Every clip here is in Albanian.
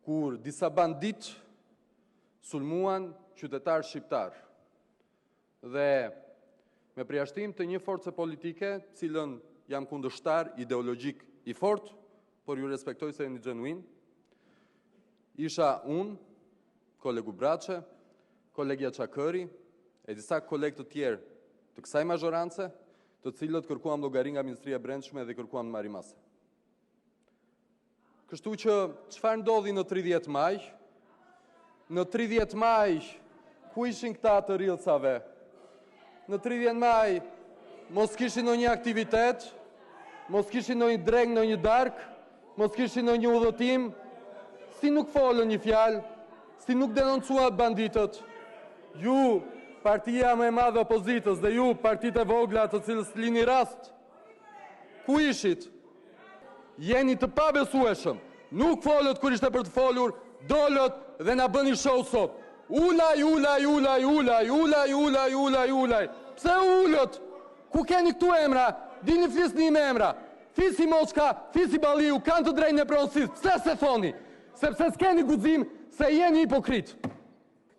kur disa bandit sulmuan qytetar shqiptar dhe me përjashtim të një force politike, cilën jam kundërshtar ideologjik i fort, por ju respektoj se jeni genuin, isha unë, kolegu Braçe, kolegja Çakëri, e disa kolegë të tjerë të kësaj mazhorance, të cilët kërkuam llogari nga Ministria e Brendshme dhe kërkuam marrimase. Kështu që çfarë ndodhi në 30 maj? Në 30 maj, ku ishin këta të rillcave? Në 30 maj, mos kishin ndonjë aktivitet, mos kishin ndonjë dreng, ndonjë dark, mos kishin ndonjë udhëtim, si nuk folën një fjalë, si nuk denoncuan banditët. Ju, partia më e madhe opozitës dhe ju, partitë e vogla të cilës lini rast, ku ishit? Jeni të pabesueshëm. Nuk folët kur ishte për të folur, dolët dhe na bëni show sot. Ulaj, ulaj, ulaj, ulaj, ulaj, ulaj, ulaj, ulaj. Pse ullët? Ku keni këtu emra? Dini flisni me emra. Fisi Moçka, Fisi Balliu, kanë të drejnë e pronësisë. Pse se thoni? Sepse s'keni guxim se jeni hipokrit.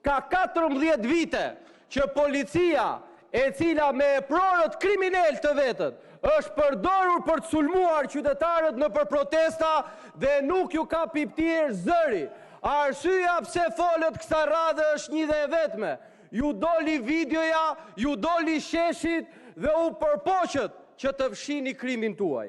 Ka 14 vite që policia, e cila me prorët kriminal të vetën, është përdorur për të sulmuar qytetarët në për protesta dhe nuk ju ka piptir zëri. Arsyeja pse folët kësa radhë është një dhe vetme. Ju doli videoja, ju doli sheshit dhe u përpoqët që të fshini krimin tuaj.